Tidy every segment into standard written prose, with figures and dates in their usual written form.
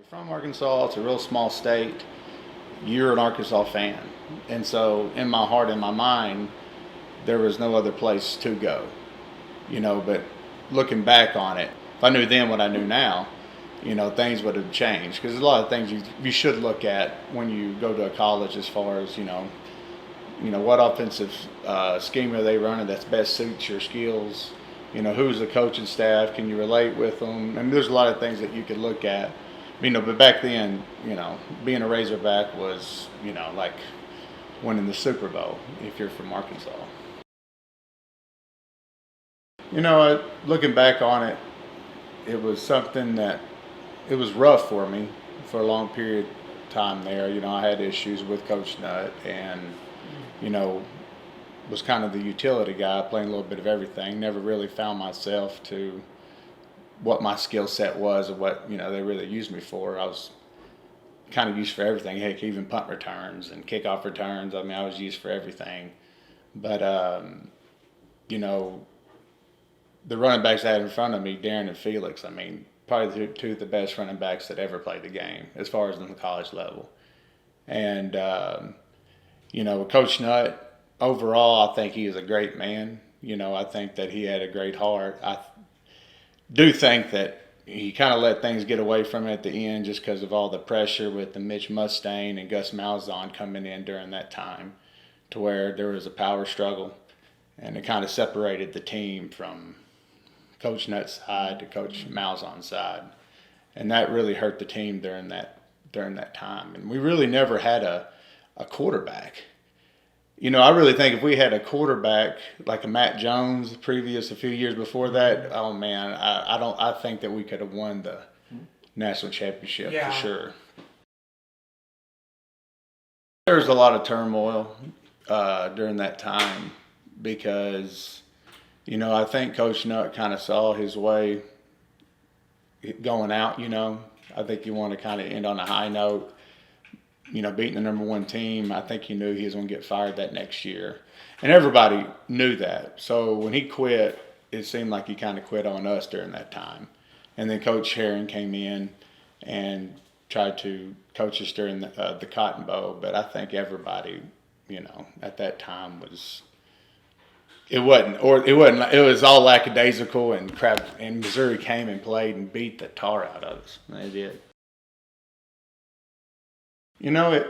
From Arkansas, it's a real small state. You're an Arkansas fan. And so in my heart and my mind, there was no other place to go. But looking back on it, if I knew then what I knew now, things would have changed. Because there's a lot of things you should look at when you go to a college as far as, what offensive scheme are they running that's best suits your skills. Who's the coaching staff? Can you relate with them? And there's a lot of things that you could look at. But back then, being a Razorback was, like winning the Super Bowl if you're from Arkansas. Looking back on it, it was something that it was rough for me for a long period of time there. I had issues with Coach Nutt and, was kind of the utility guy, playing a little bit of everything. Never really found myself to what my skill set was or what, they really used me for. I was kind of used for everything. Heck, even punt returns and kickoff returns. I was used for everything. But, the running backs I had in front of me, Darren and Felix, probably two of the best running backs that ever played the game as far as in the college level. And, Coach Nutt, overall, I think he is a great man. I think that he had a great heart. I do think that he kind of let things get away from him at the end just because of all the pressure with the Mitch Mustaine and Gus Malzahn coming in during that time, to where there was a power struggle, and it kind of separated the team from Coach Nutt's side to Coach Malzahn's side, and that really hurt the team during that time. And we really never had a quarterback. I really think if we had a quarterback like a Matt Jones a few years before that, oh man, I think that we could have won the national championship for sure. There was a lot of turmoil during that time because, I think Coach Nutt kind of saw his way going out. I think he wanted to kind of end on a high note. Beating the number one team, I think he knew he was going to get fired that next year. And everybody knew that. So when he quit, it seemed like he kind of quit on us during that time. And then Coach Herring came in and tried to coach us during the Cotton Bowl. But I think everybody, at that time it was all lackadaisical and crap. And Missouri came and played and beat the tar out of us. They did. It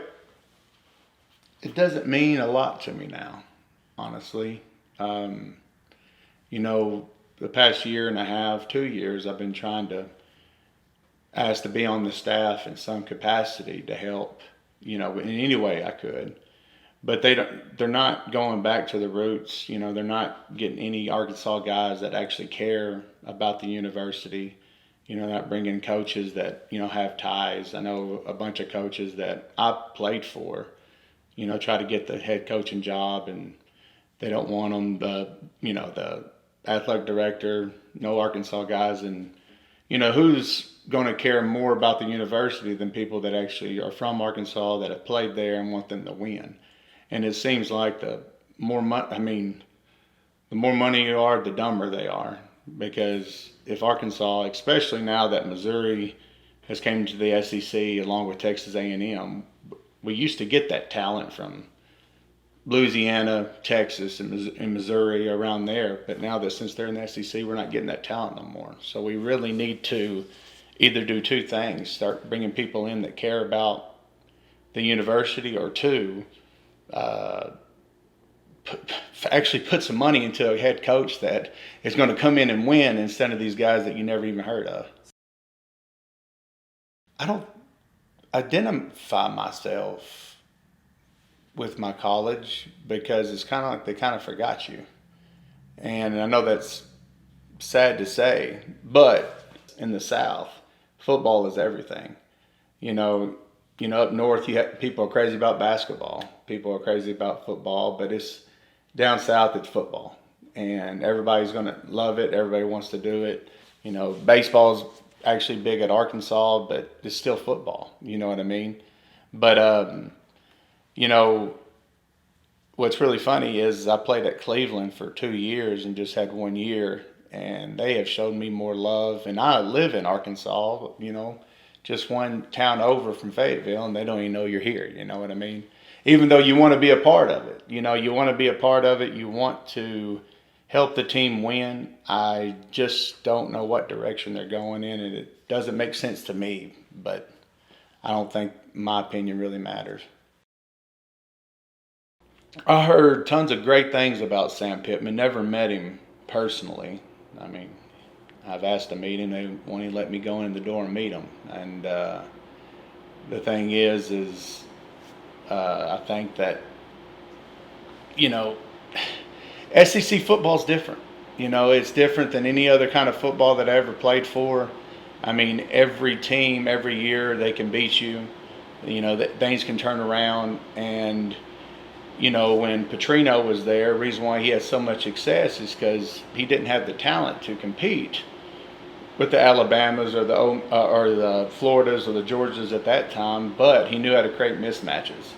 doesn't mean a lot to me now, honestly. The past year and a half, 2 years, I've been trying to ask to be on the staff in some capacity to help, in any way I could. But they're not going back to the roots. They're not getting any Arkansas guys that actually care about the university. Not bringing coaches that, have ties. I know a bunch of coaches that I played for, try to get the head coaching job, and they don't want them. The athletic director, no Arkansas guys. And, who's going to care more about the university than people that actually are from Arkansas, that have played there and want them to win? And it seems like the more money you are, the dumber they are. Because if Arkansas, especially now that Missouri has came to the SEC along with Texas A&M, we used to get that talent from Louisiana, Texas, and Missouri around there. But now that since they're in the SEC, we're not getting that talent no more. So we really need to either do two things: start bringing people in that care about the university, or two, actually put some money into a head coach that is going to come in and win instead of these guys that you never even heard of. I don't identify myself with my college because it's kind of like they kind of forgot you. And I know that's sad to say, but in the South, football is everything. Up north, people are crazy about basketball. People are crazy about football, but it's down south, it's football, and everybody's going to love it. Everybody wants to do it. Baseball's actually big at Arkansas, but it's still football. You know what I mean? But, what's really funny is I played at Cleveland for 2 years and just had 1 year, and they have shown me more love. And I live in Arkansas, just one town over from Fayetteville, and they don't even know you're here. You know what I mean? Even though you want to be a part of it, you want to be a part of it. You want to help the team win. I just don't know what direction they're going in, and it doesn't make sense to me. But I don't think my opinion really matters. I heard tons of great things about Sam Pittman. Never met him personally. I mean, I've asked to meet him. They won't even let me go in the door and meet him. And the thing is I think that, SEC football's different. It's different than any other kind of football that I ever played for. I mean, every team, every year, they can beat you. That things can turn around. And, when Petrino was there, the reason why he had so much success is because he didn't have the talent to compete with the Alabamas or the Floridas or the Georgias at that time, but he knew how to create mismatches.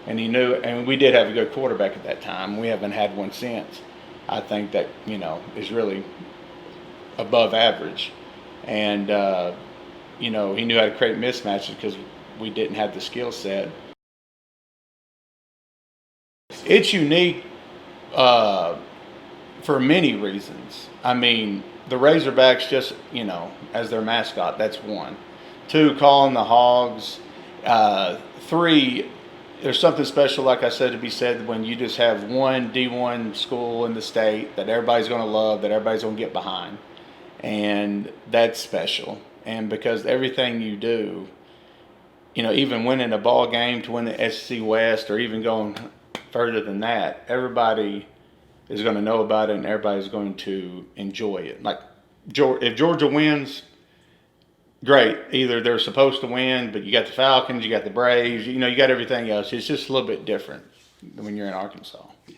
And and we did have a good quarterback at that time. We haven't had one since. I think that, is really above average. And, he knew how to create mismatches because we didn't have the skill set. It's unique for many reasons. I mean, the Razorbacks just, as their mascot, that's one. Two, calling the Hogs. Three, there's something special, like I said, to be said when you just have one D1 school in the state that everybody's going to love, that everybody's going to get behind. And that's special. And because everything you do, even winning a ball game to win the SEC West or even going further than that, everybody is going to know about it and everybody's going to enjoy it. Like, if Georgia wins, great. Either they're supposed to win, but you got the Falcons, you got the Braves, you got everything else. It's just a little bit different than when you're in Arkansas.